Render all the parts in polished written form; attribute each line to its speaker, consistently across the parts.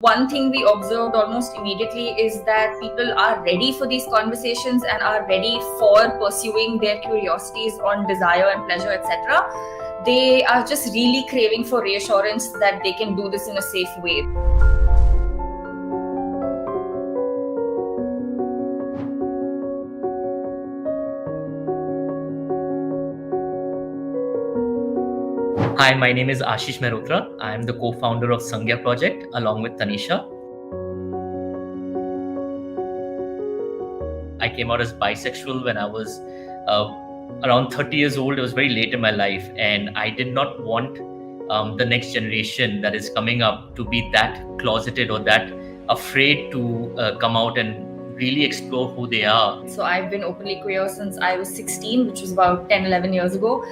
Speaker 1: One thing we observed almost immediately is that people are ready for these conversations and are ready for pursuing their curiosities on desire and pleasure, etc. They are just really craving for reassurance that they can do this in a safe way.
Speaker 2: Hi, my name is Ashish Mehrotra. I am the co-founder of Sangya project along with Tanisha. I came out as bisexual when I was around 30 years old. It was very late in my life, and I did not want the next generation that is coming up to be that closeted or that afraid to come out and really explore who they are.
Speaker 1: So I've been openly queer since I was 16, which was about 10, 11 years ago.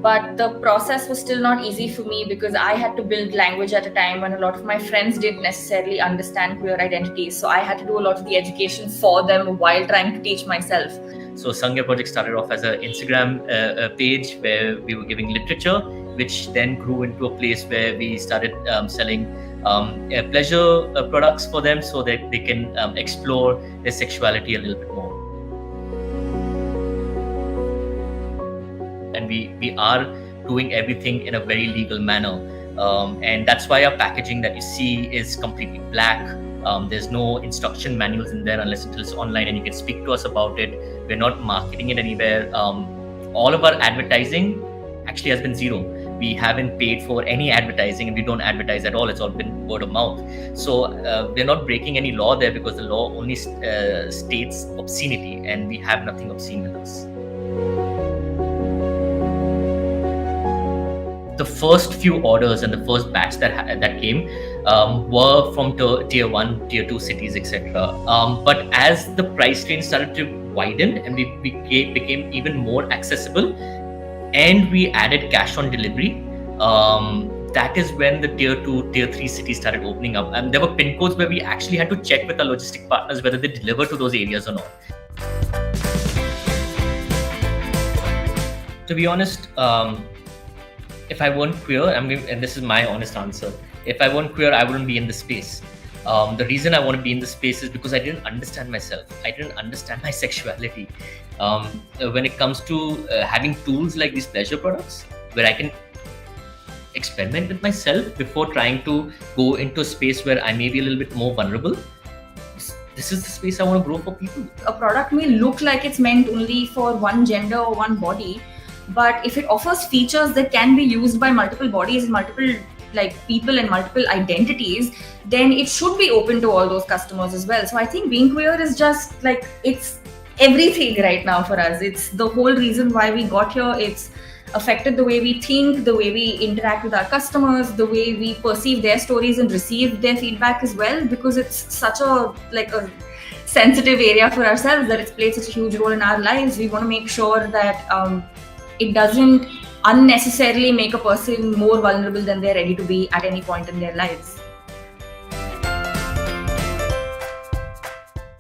Speaker 1: But the process was still not easy for me because I had to build language at a time when a lot of my friends didn't necessarily understand queer identities. So I had to do a lot of the education for them while trying to teach myself.
Speaker 2: So Sangya project started off as an Instagram page where we were giving literature, which then grew into a place where we started selling pleasure products for them so that they can explore their sexuality a little bit more. And we are doing everything in a very legal manner. And that's why our packaging that you see is completely black. There's no instruction manuals in there unless it's online and you can speak to us about it. We're not marketing it anywhere. All of our advertising actually has been zero. We haven't paid for any advertising and we don't advertise at all. It's all been word of mouth. So we're not breaking any law there because the law only states obscenity and we have nothing obscene with us. The first few orders and the first batch that came were from tier 1, tier 2 cities, etc. But as the price range started to widen and we became even more accessible and we added cash on delivery, that is when the tier 2, tier 3 cities started opening up. And there were pin codes where we actually had to check with our logistic partners whether they deliver to those areas or not. To be honest, if I weren't queer, and this is my honest answer, if I weren't queer, I wouldn't be in this space. The reason I want to be in this space is because I didn't understand myself. I didn't understand my sexuality. When it comes to having tools like these pleasure products, where I can experiment with myself before trying to go into a space where I may be a little bit more vulnerable, this is the space I want to grow for people.
Speaker 1: A product may look like it's meant only for one gender or one body, but if it offers features that can be used by multiple bodies, multiple people and multiple identities, then it should be open to all those customers as well. So I think being queer is just it's everything right now for us. It's the whole reason why we got here. It's affected the way we think, the way we interact with our customers, the way we perceive their stories and receive their feedback as well, because it's such a sensitive area for ourselves that it's played such a huge role in our lives. We want to make sure that it doesn't unnecessarily make a person more vulnerable than they're ready to be at any point in their lives.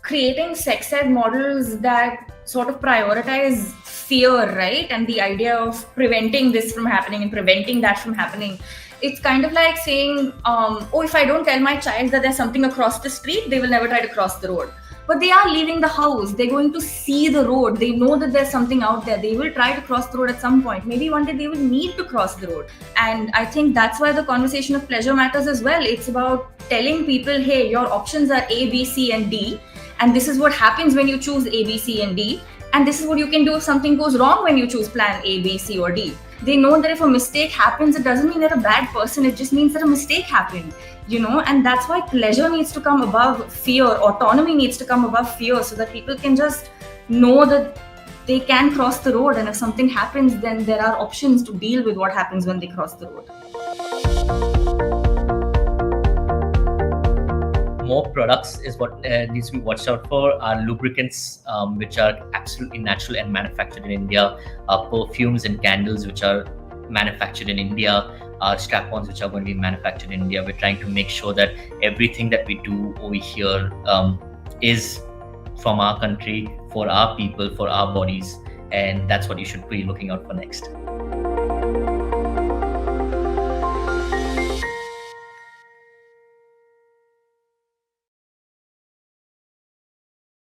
Speaker 1: Creating sex ed models that sort of prioritize fear, right? And the idea of preventing this from happening and preventing that from happening. It's kind of like saying, if I don't tell my child that there's something across the street, they will never try to cross the road. But they are leaving the house. They're going to see the road. They know that there's something out there. They will try to cross the road at some point. Maybe one day they will need to cross the road. And I think that's why the conversation of pleasure matters as well. It's about telling people, hey, your options are A, B, C, and D. And this is what happens when you choose A, B, C, and D. And this is what you can do if something goes wrong when you choose plan A, B, C, or D. They know that if a mistake happens, it doesn't mean they're a bad person. It just means that a mistake happened. And that's why pleasure needs to come above fear. Autonomy needs to come above fear so that people can just know that they can cross the road. And if something happens, then there are options to deal with what happens when they cross the road.
Speaker 2: More products is what needs to be watched out for. Our lubricants, which are absolutely natural and manufactured in India. Our perfumes and candles, which are manufactured in India. Our strap-ons, which are going to be manufactured in India. We're trying to make sure that everything that we do over here is from our country, for our people, for our bodies. And that's what you should be looking out for next.